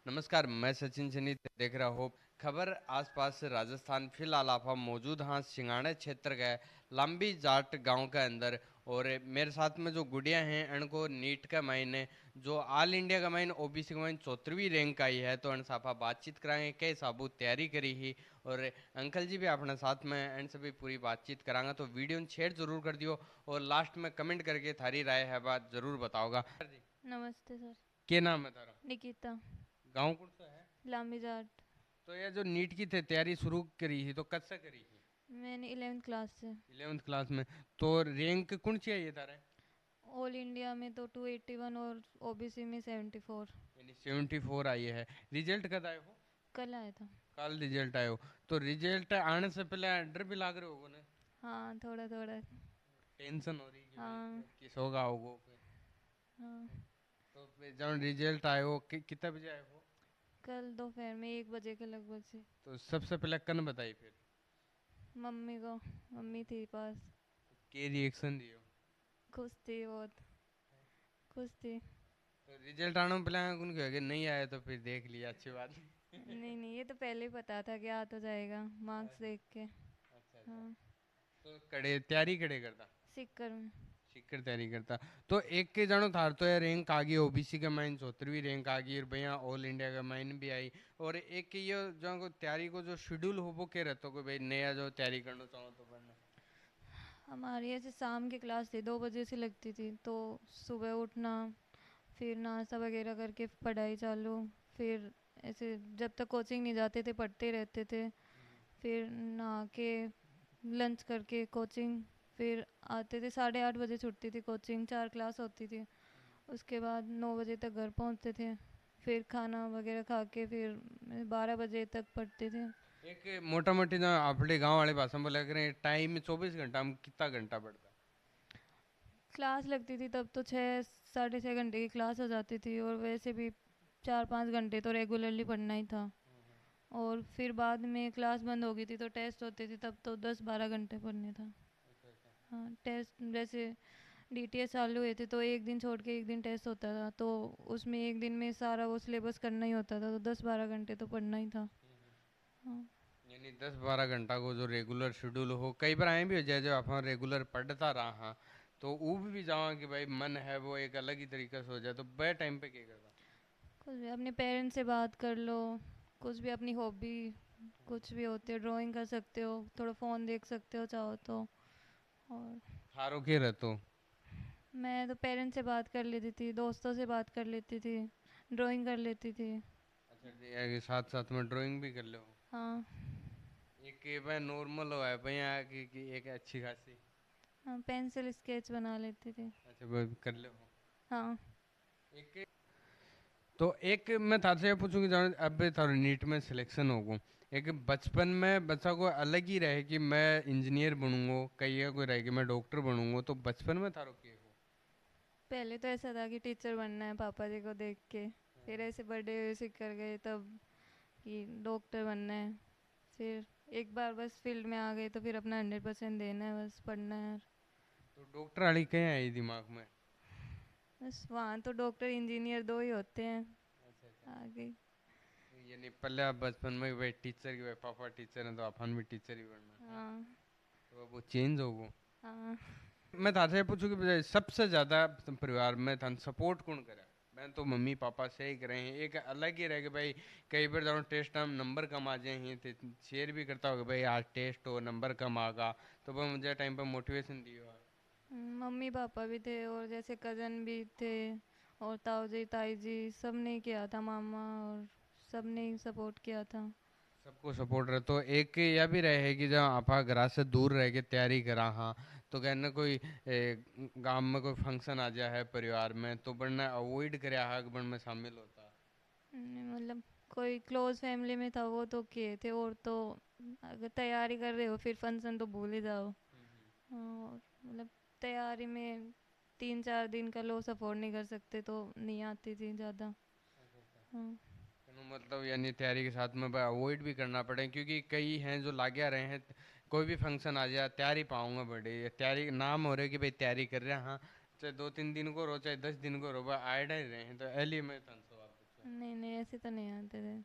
नमस्कार, मैं सचिन चनी देख रहा हो खबर आसपास से राजस्थान। फिलहाल आप हम मौजूद हाँ सिंगाड़ा क्षेत्र का लंबी जाट गांव के अंदर। और मेरे साथ में जो गुड़िया हैं इनको नीट का मायने जो ऑल इंडिया का मायने ओबीसी का मायने 34वीं रैंक आई है, तो इन साफा बातचीत कराएंगे कई साबू तैयारी करी ही। और अंकल जी भी अपने साथ में इन सभी पूरी बातचीत करांगा, तो वीडियो ने शेयर जरूर कर दियो और लास्ट में कमेंट करके थारी राय है बात जरूर बताओगा। नमस्ते सर। क्या नाम है तारा? निकिता। गाँव कौन सा है? लांबी जाट। तो ये जो नीट की थे तैयारी शुरू करी थी तो कब से करी थी? मैंने 11th क्लास से। 11th क्लास में। तो रैंक कौन सी आई है तारे? ऑल इंडिया में तो 281 और ओबीसी में 74। यानी 74 आई है। रिजल्ट कब आए हो? कल आया था। कल रिजल्ट आयो। तो रिजल्ट आने से पहले डर भी लाग रहे होगो ने? हाँ, थोड़ा थोड़ा। टेंशन हो रही कि हाँ। भाई किस होगा होगो फिर? हाँ। तो फिर जब रिजल्ट आयो कितने बजे आए हो? कल दोपहर में 1 बजे के लगभग से। तो सबसे पहले कन बताई फिर? मम्मी को। मम्मी थी पास। के रिएक्शन दियो? खुश थी बहुत। खुश थी। तो रिजल्ट आने में पहले कौन कहे कि नहीं आया तो फिर देख लिया अच्छी बात नहीं नहीं, ये तो पहले ही पता था कि आ तो जाएगा मार्क्स देख के। अच्छा अच्छा। हाँ। तो कड़े तैयारी कड़े करता? सिक्कर में। सीकर तैयारी करता। तो एक के जानो थार तो यार रैंक आ गई ओबीसी का माइन 74वीं रैंक आ गई और भैया ऑल इंडिया का माइन भी आई। और एक के ये जो को तैयारी को जो शेड्यूल हो वो क्या रहता कोई भाई नया जो तैयारी करना चाहो तो पढ़ना? हमारी ऐसे शाम की क्लास थी, 2 बजे से लगती थी, तो सुबह उठना, फिर नाश्ता वगैरह करके पढ़ाई चालू। फिर ऐसे जब तक कोचिंग नहीं जाते थे पढ़ते रहते थे। फिर नहा के लंच करके कोचिंग। फिर आते थे, 8:30 बजे छुट्टी थी कोचिंग, 4 क्लास होती थी। उसके बाद 9 बजे तक घर पहुंचते थे। फिर खाना वगैरह खा के फिर 12 बजे तक पढ़ते थे। एक मोटा मोटी जो अपने गांव वाले भाषा में बोला करें टाइम 24 घंटा में कितना घंटा पड़ता? क्लास लगती थी तब तो 6 साढ़े 6 घंटे की क्लास हो जाती थी, और वैसे भी 4 5 घंटे तो रेगुलरली पढ़ना ही था। और फिर बाद में क्लास बंद हो गई थी तो टेस्ट होते थे, तब तो 10 12 घंटे पढ़ने था। अच्छा अच्छा। हाँ, टेस्ट जैसे डीटीएस चालू हुए थे तो एक दिन छोड़ के एक दिन टेस्ट होता था, तो उसमें एक दिन में सारा वो सिलेबस करना ही होता था, तो 10 12 घंटे तो पढ़ना ही था। हाँ। यानी 10 12 घंटा को जो रेगुलर शेड्यूल हो कई बार आए भी हो जाए जो अपन रेगुलर पढ़ता रहा तो ऊब भी जावा कि भाई मन है वो एक अलग ही तरीके से हो जाए, तो बे टाइम पे क्या करता? कुछ भी अपने पेरेंट्स से बात कर लो, कुछ भी अपनी हॉबी, कुछ भी होती है, ड्राइंग कर सकते हो, थोड़ा फ़ोन देख सकते हो चाहो तो। और थारो के रहतो? मैं तो पेरेंट्स से बात कर लेती थी, दोस्तों से बात कर लेती थी, ड्राइंग कर लेती थी। अच्छा जी, ये साथ साथ में ड्राइंग भी कर लो? हाँ। एक ये भाई नॉर्मल हो है भैया कि एक अच्छी खासी? हाँ, पेंसिल स्केच बना लेती थी। अच्छा भाई कर लो। हाँ। एक तो एक मैं थार से ये पूछूं कि जानो अब थारो नीट में सिलेक्शन होगो, एक बचपन में बच्चा को अलग ही रहे कि मैं इंजीनियर बनूंगा, कई है कोई रहे कि मैं डॉक्टर बनूंगा, तो बचपन में थारो के हो? पहले तो ऐसा था कि टीचर बनना है पापा जी को देख के। फिर ऐसे बड़े हुए कर गए तब कि डॉक्टर बनना है। फिर एक बार बस फील्ड में आ गए तो फिर अपना 100% देना है, बस पढ़ना है। तो डॉक्टर वाली कहीं आई दिमाग में? बस वहाँ तो डॉक्टर इंजीनियर दो ही होते हैं। अच्छा अच्छा। आगे। यानी पहले आप बचपन में कि भाई टीचर की भाई पापा टीचर हैं तो अपन भी टीचर ही बनना है, हाँ। तो अब वो चेंज होगो। हाँ। मैं थासे पूछूं कि भाई सबसे ज्यादा परिवार में थान सपोर्ट कौन करे? मैं तो मम्मी पापा से ही करे हैं, एक अलग ही रहे कि भाई कई बार जानो टेस्ट हम नंबर कम आ जाए हैं तो शेयर भी करता होगा भाई आज टेस्ट हो नंबर कम आगा, तो वो मुझे टाइम पे मोटिवेशन दियो है। मम्मी पापा भी थे और जैसे कज़न भी थे, और ताऊ जी ताई जी सब ने किया था, मामा और सब ने ही सपोर्ट किया था। सबको सपोर्ट रहे तो एक यह भी रहे कि जब आप घर से दूर रह के तैयारी करा हाँ, तो कहना कोई गांव में कोई फंक्शन आ जाए है परिवार में तो बढ़ना अवॉइड करे हाँ बन में शामिल होता? मतलब कोई क्लोज फैमिली में था वो तो किए थे, और तो अगर तैयारी कर रहे हो फिर फंक्शन तो भूल ही जाओ। और मतलब तैयारी में 3 4 दिन का लॉस अफोर्ड नहीं कर सकते, तो नहीं आती थी ज़्यादा। अच्छा अच्छा। हाँ। कहने मतलब यानी तैयारी के साथ में अवॉइड भी करना पड़े क्योंकि कई हैं जो लाग्या रहे हैं कोई भी फंक्शन आ जाए तैयारी पाऊंगा बड़े ये तैयारी नाम हो रहे कि भाई तैयारी कर रहे हैं हाँ, चाहे 2 3 दिन को रो चाहे 10 दिन को रो भाई आइडा ही रहे हैं, तो एलिए में तन सवाल पूछो। नहीं नहीं ऐसे तो नहीं आते थे।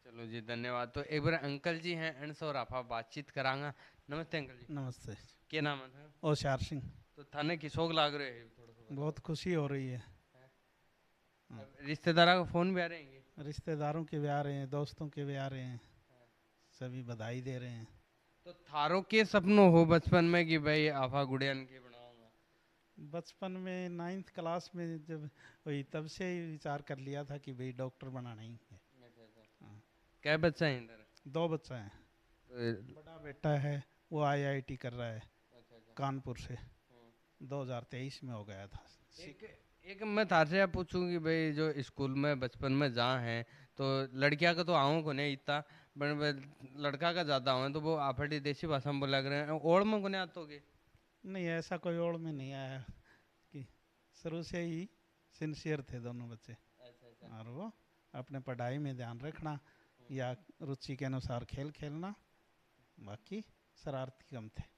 चलो जी धन्यवाद। तो एक बार अंकल जी हैं इनसे और आप बातचीत करांगा। नमस्ते अंकल जी। नमस्ते। क्या नाम है था? होशियार सिंह। तो थाने की शौक लाग रहे हैं थोड़ा सा बताओ। बहुत खुशी हो रही है। हाँ। अब रिश्तेदारों का फोन भी आ रहे हैं? रिश्तेदारों के भी आ रहे हैं, दोस्तों के भी आ रहे हैं, सभी बधाई दे रहे हैं। तो थारो के सपनों हो बचपन में कि भाई आफा गुड़ियन के बनाऊंगा? बचपन में 9th क्लास में जब वही तब से ही विचार कर लिया था कि भाई डॉक्टर बनाना ही है। अच्छा अच्छा। हाँ। क्या बच्चा है इधर? 2 बच्चा हैं। तो बड़ा बेटा है वो IIT कर रहा है अच्छा अच्छा। कानपुर से, हम्म। 2023 में हो गया था। एक एक मैं तारसे आप पूछूं कि भाई जो स्कूल में बचपन में जहाँ हैं तो लड़कियां का तो आऊँ को नहीं इतना, लड़का का ज्यादा हुआ तो वो आपड़ी देसी भाषा में बोला करें ओड़ में को नहीं आता होगे? नहीं, ऐसा कोई ओड़ में नहीं आया कि शुरू से ही सिंसियर थे दोनों बच्चे। अच्छा अच्छा। और वो अपने पढ़ाई में ध्यान रखना या रुचि के अनुसार खेल खेलना, बाकी शरारती कम थे।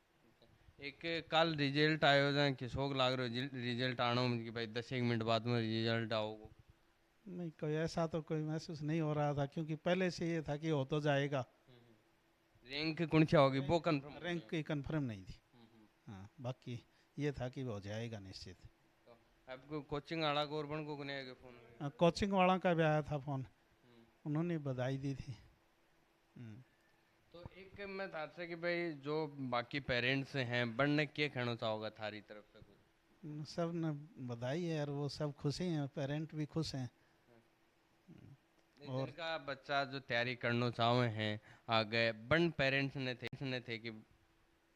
एक कल रिजल्ट आयो जाए किसोक लाग रहे हो रिजल्ट आना कि भाई 10 एक मिनट बाद में रिजल्ट आओगे? नहीं, कोई ऐसा तो कोई महसूस नहीं हो रहा था क्योंकि पहले से ये था कि हो तो जाएगा। रैंक कौन सी होगी वो रैंक कंफर्म हो रैंक गया? की कंफर्म नहीं थी। हाँ, बाकी ये था कि हो जाएगा निश्चित। तो आपको कोचिंग आड़ा गोरबन को नहीं आएगा फोन? कोचिंग वाला का भी आया था फोन, हम्म। उन्होंने बधाई दी थी। हम्म। तो एक मैं आपसे कि भाई जो बाकी पेरेंट्स हैं बनने के कहना चाहोगा थारी तरफ से कुछ? सब ने बधाई है और वो सब खुश ही हैं, पेरेंट भी खुश हैं। नहीं, और जिनका बच्चा जो तैयारी करना चाहे हैं आगे बन पेरेंट्स ने थे कि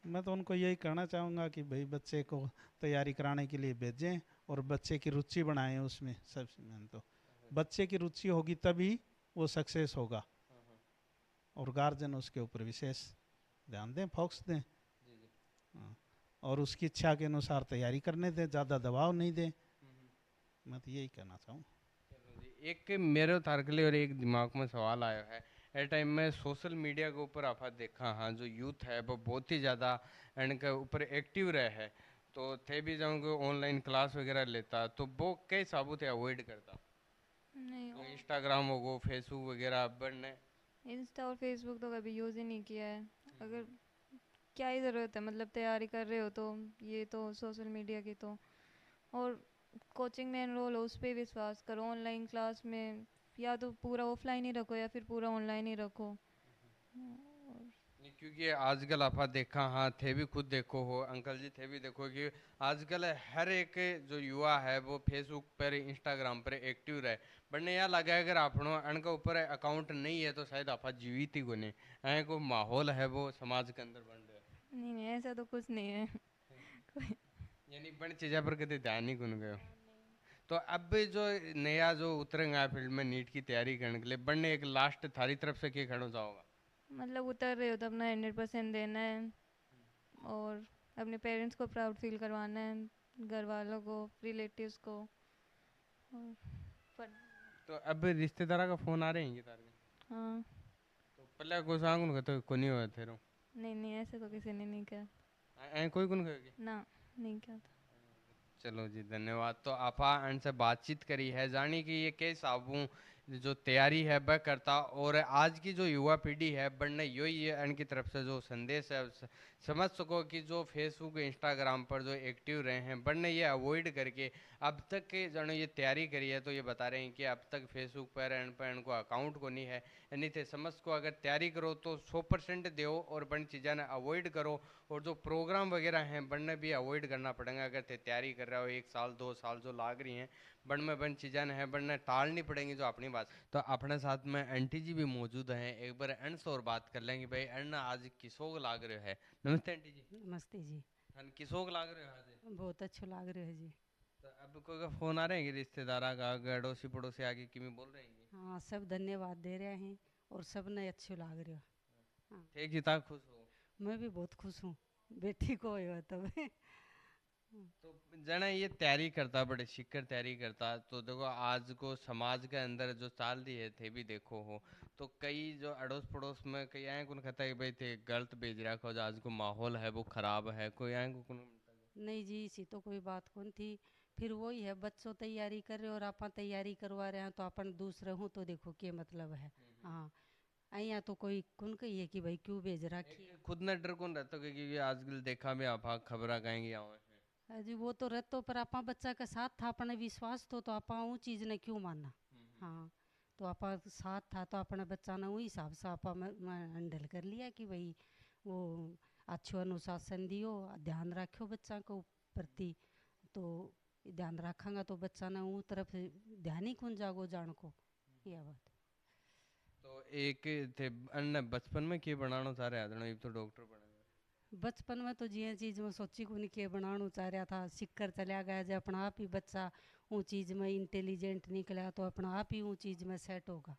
मैं तो उनको यही कहना चाहूँगा कि भाई बच्चे को तैयारी कराने के लिए भेजें और बच्चे की रुचि बनाएं उसमें। सबसे मेन तो बच्चे की रुचि होगी तभी वो सक्सेस होगा, और गार्जियन उसके ऊपर विशेष ध्यान दें, फोकस दें। जी जी। हाँ, और उसकी इच्छा के अनुसार तैयारी करने दें, ज़्यादा दबाव नहीं दें। मैं तो यही कहना चाहूँ। चलो जी, एक मेरे तारकले और एक दिमाग में सवाल आया है। ए टाइम में सोशल मीडिया के ऊपर आप देखा हाँ जो यूथ है वो बहुत ही ज़्यादा इनके ऊपर एक्टिव रहे है। तो थे भी जाऊँगे ऑनलाइन क्लास वगैरह लेता तो वो कई साबुत अवॉइड करता? नहीं जो इंस्टाग्राम हो गो फेसबुक वगैरह बनने। इंस्टा और फेसबुक तो कभी यूज़ ही नहीं किया है। अगर क्या ही ज़रूरत है, मतलब तैयारी कर रहे हो तो ये तो सोशल मीडिया की तो, और कोचिंग में एनरोल हो उस पर विश्वास करो। ऑनलाइन क्लास में या तो पूरा ऑफलाइन ही रखो या फिर पूरा ऑनलाइन ही रखो। और नहीं, क्योंकि आजकल आप देखा हाँ थे भी खुद देखो हो अंकल जी थे भी देखो कि आजकल हर एक जो युवा है वो फेसबुक पर इंस्टाग्राम पर एक्टिव रहे। बनने यह लगा है अगर आपनो इनका ऊपर अकाउंट नहीं है तो शायद आप जीवित ही को नहीं ऐ को माहौल है वो समाज के अंदर बन रहा नहीं नहीं ऐसा तो कुछ नहीं है। कोई है। यानी बन चीज़ा पर कभी ध्यान ही कौन गयो। तो अब जो नया जो उतरेंगे फील्ड में नीट की तैयारी करने के लिए बनने एक लास्ट थारी तरफ से क्या कहना चाहोगा? मतलब उतर रहे हो तो अपना 100% देना है, और अपने पेरेंट्स को प्राउड फील करवाना है, घर वालों को, रिलेटिव्स को। और पर तो अब रिश्तेदारा का फोन आ रहे हैं तार के? हाँ। तो पहले को सांग तो कोनी हुआ थे रो नहीं नहीं ऐसे तो किसी ने नहीं किया। ऐ कोई कौन कहेगी? ना, नहीं किया था। चलो जी धन्यवाद। तो आपा इनसे बातचीत करी है जानी कि ये कई साबू जो तैयारी है वह करता और आज की जो युवा पीढ़ी है बढ़ने यही है इनकी तरफ से जो संदेश है समझ सको कि जो फेसबुक इंस्टाग्राम पर जो एक्टिव रहे हैं बढ़ने ये अवॉइड करके अब तक के जनो ये तैयारी करी है तो ये बता रहे हैं कि अब तक फेसबुक पर इनको अकाउंट को नहीं है। यानी थे समझ को अगर तैयारी करो तो 100% दो और बन चीज़ें अवॉइड करो। और जो प्रोग्राम वगैरह हैं बनने भी अवॉइड करना पड़ेगा अगर थे तैयारी कर रहे हो 1 साल 2 साल जो लाग रही हैं बन में बन चीज़ें हैं बनने टालनी पड़ेंगी जो अपनी बात। तो अपने साथ में आंटी जी भी मौजूद हैं एक बार एंड से और बात कर लेंगे भाई एंड आज किसोग लाग रहे है। नमस्ते आंटी जी। नमस्ते जी। हन किसोग लाग रहे हो आज? बहुत अच्छा लाग रहा है जी। तो अब कोई का फोन आ रहे हैं कि रिश्तेदारा का अड़ोसी पड़ोसी आगे कि बोल रहे हैं? हाँ, सब धन्यवाद दे रहे हैं और सब ने अच्छे लाग रहे हो। हाँ, थे कितना खुश हो? मैं भी बहुत खुश हूँ बेटी को हुआ तब। तो जना ये तैयारी करता बड़े शिक्कर तैयारी करता तो देखो आज को समाज के अंदर जो चाल रही है थे भी देखो हो तो कई जो अड़ोस पड़ोस में कई आए कौन कहता है कि भाई थे गलत भेज रहा आज को माहौल है वो खराब है कोई आए को नहीं जी, इसी तो कोई बात कौन थी। फिर वही है, बच्चों तैयारी कर रहे और आप तैयारी करवा रहे हैं तो अपन दूसरे हूँ तो देखो क्या मतलब है। हाँ, અહીંયા तो कोई कौन कही है कि भाई क्यों भेज रखी है। खुद न डर कौन रहता क्योंकि आजकल देखा भी आप खबर कहेंगे आवे जी वो तो रहतो, पर आपा बच्चा के साथ था, अपने विश्वास तो आपा वो चीज़ ने क्यों मानना। हाँ, तो आपा साथ था तो अपने बच्चा ने वही हिसाब से आपा हैंडल कर लिया कि भाई वो अच्छो अनुशासन दियो, ध्यान रखो बच्चा को प्रति। तो ध्यान रखांगा तो बच्चा ने वो तरफ ध्यान ही कौन जागो जान को, यह बात। तो एक थे अन्य बचपन में क्या बनाना चाह रहे हैं तो डॉक्टर बने बचपन में तो जिया चीज़ में सोची को नहीं के बनाना चाह रहा था, सीखकर चला गया जब अपना आप ही बच्चा वो चीज़ में इंटेलिजेंट निकला तो अपना आप ही वो चीज़ में सेट होगा,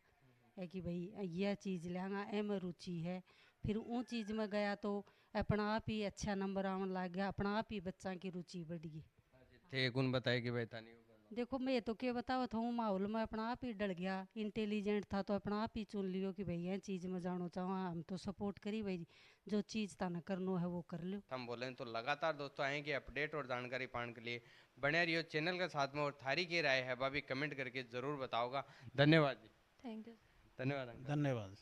है कि भाई यह चीज़ लेंगा ए में रुचि है। फिर वो चीज़ में गया तो अपना आप ही अच्छा नंबर आने लग गया, अपना आप ही बच्चा की रुचि बढ़ गई। थे कौन बताए कि भाई तानी देखो मैं तो क्या बताओ था, माहौल में अपना आप ही डर गया, इंटेलिजेंट था तो अपना आप ही चुन लियो कि भाई यह चीज़ में जानो चाहो, हम तो सपोर्ट करी भाई जो चीज़ ताना करनो है वो कर लो। हम बोले तो लगातार दोस्तों आएंगे अपडेट और जानकारी पाने के लिए बने रहियो चैनल के साथ में और थारी की राय है भाभी कमेंट करके जरूर बताओगा। धन्यवाद जी। Thank you. धन्यवाद अंकल। धन्यवाद।